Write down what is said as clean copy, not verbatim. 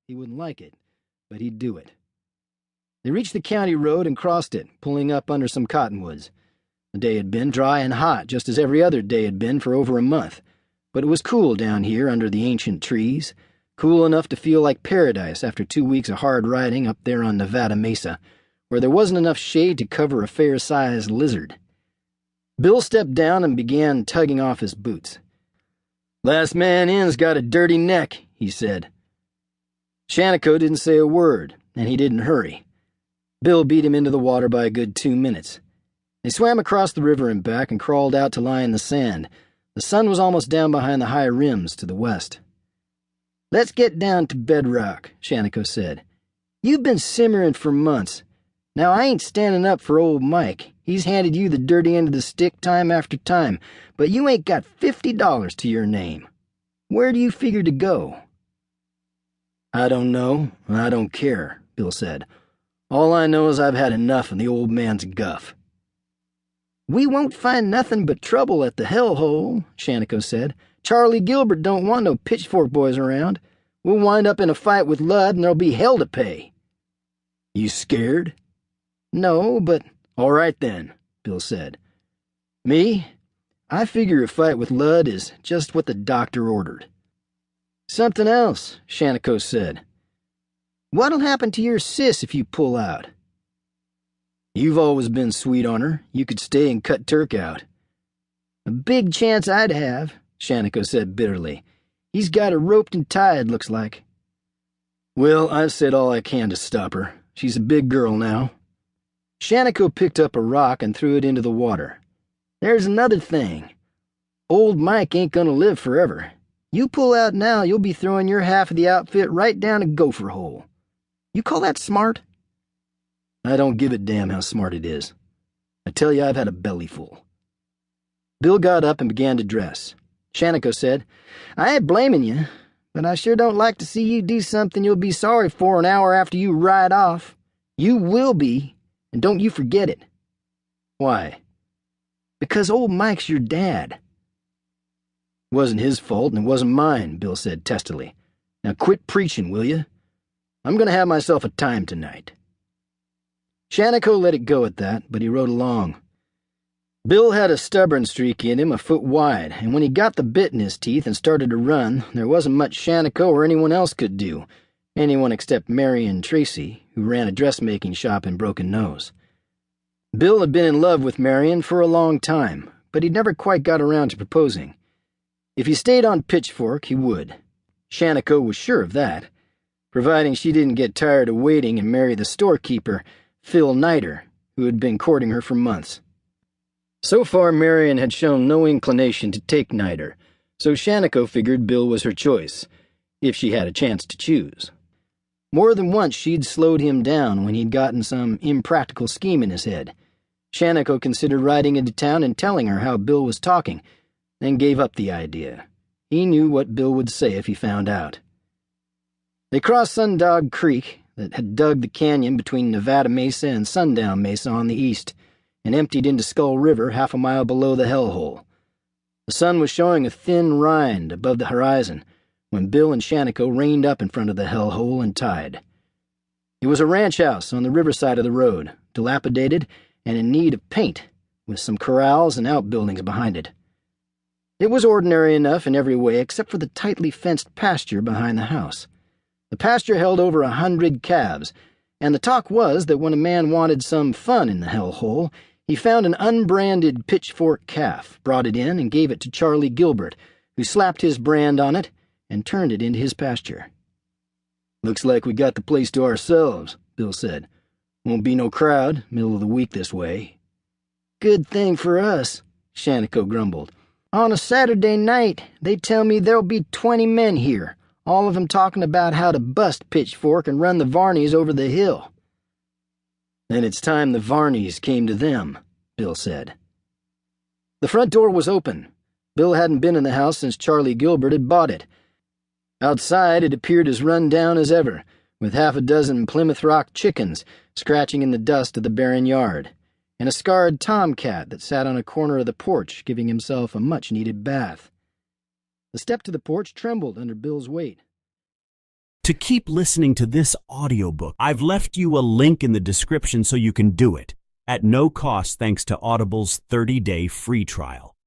He wouldn't like it, but he'd do it. They reached the county road and crossed it, pulling up under some cottonwoods. The day had been dry and hot, just as every other day had been for over a month, but it was cool down here under the ancient trees, cool enough to feel like paradise after 2 weeks of hard riding up there on Nevada Mesa, where there wasn't enough shade to cover a fair-sized lizard. Bill stepped down and began tugging off his boots. "Last man in's got a dirty neck," he said. Shanico didn't say a word, and he didn't hurry. Bill beat him into the water by a good 2 minutes. They swam across the river and back and crawled out to lie in the sand. The sun was almost down behind the high rims to the west. "Let's get down to bedrock," Shanico said. "You've been simmering for months. Now, I ain't standing up for old Mike. He's handed you the dirty end of the stick time after time, but you ain't got $50 to your name. Where do you figure to go?" "I don't know, and I don't care," Bill said. "All I know is I've had enough of the old man's guff." "We won't find nothing but trouble at the hellhole," Shanico said. "Charlie Gilbert don't want no pitchfork boys around. We'll wind up in a fight with Ludd, and there'll be hell to pay." "You scared?" "No, but—" "All right then," Bill said. "Me? I figure a fight with Ludd is just what the doctor ordered." "Something else," Shanico said. "What'll happen to your sis if you pull out?" "You've always been sweet on her. You could stay and cut Turk out." "A big chance I'd have," Shanico said bitterly. "He's got her roped and tied, looks like." "Well, I've said all I can to stop her. She's a big girl now." Shanico picked up a rock and threw it into the water. "There's another thing. Old Mike ain't gonna live forever. You pull out now, you'll be throwing your half of the outfit right down a gopher hole. You call that smart?" "I don't give a damn how smart it is. I tell you, I've had a bellyful." Bill got up and began to dress. Shanico said, "I ain't blaming you, but I sure don't like to see you do something you'll be sorry for an hour after you ride off. You will be, and don't you forget it." "Why?" "Because old Mike's your dad." "It wasn't his fault, and it wasn't mine," Bill said testily. "Now quit preaching, will you? I'm going to have myself a time tonight." Shanico let it go at that, but he rode along. Bill had a stubborn streak in him a foot wide, and when he got the bit in his teeth and started to run, there wasn't much Shanico or anyone else could do, anyone except Marion Tracy, who ran a dressmaking shop in Broken Nose. Bill had been in love with Marion for a long time, but he'd never quite got around to proposing. If he stayed on Pitchfork, he would. Shanico was sure of that, providing she didn't get tired of waiting and marry the storekeeper, Phil Niter, who had been courting her for months. So far, Marion had shown no inclination to take Niter, so Shanico figured Bill was her choice, if she had a chance to choose. More than once she'd slowed him down when he'd gotten some impractical scheme in his head. Shanico considered riding into town and telling her how Bill was talking, then gave up the idea. He knew what Bill would say if he found out. They crossed Sundog Creek, that had dug the canyon between Nevada Mesa and Sundown Mesa on the east, and emptied into Skull River half a mile below the hellhole. The sun was showing a thin rind above the horizon when Bill and Shanico reined up in front of the hellhole and tied. It was a ranch house on the riverside of the road, dilapidated and in need of paint, with some corrals and outbuildings behind it. It was ordinary enough in every way except for the tightly fenced pasture behind the house. The pasture held over 100 calves, and the talk was that when a man wanted some fun in the hellhole, he found an unbranded pitchfork calf, brought it in, and gave it to Charlie Gilbert, who slapped his brand on it and turned it into his pasture. "Looks like we got the place to ourselves," Bill said. "Won't be no crowd, middle of the week this way." "Good thing for us," Shanico grumbled. "On a Saturday night, they tell me there'll be 20 men here, all of them talking about how to bust Pitchfork and run the Varneys over the hill." "Then it's time the Varneys came to them," Bill said. The front door was open. Bill hadn't been in the house since Charlie Gilbert had bought it. Outside, it appeared as run down as ever, with half a dozen Plymouth Rock chickens scratching in the dust of the barren yard, and a scarred tomcat that sat on a corner of the porch giving himself a much-needed bath. The step to the porch trembled under Bill's weight. To keep listening to this audiobook, I've left you a link in the description so you can do it, at no cost thanks to Audible's 30-day free trial.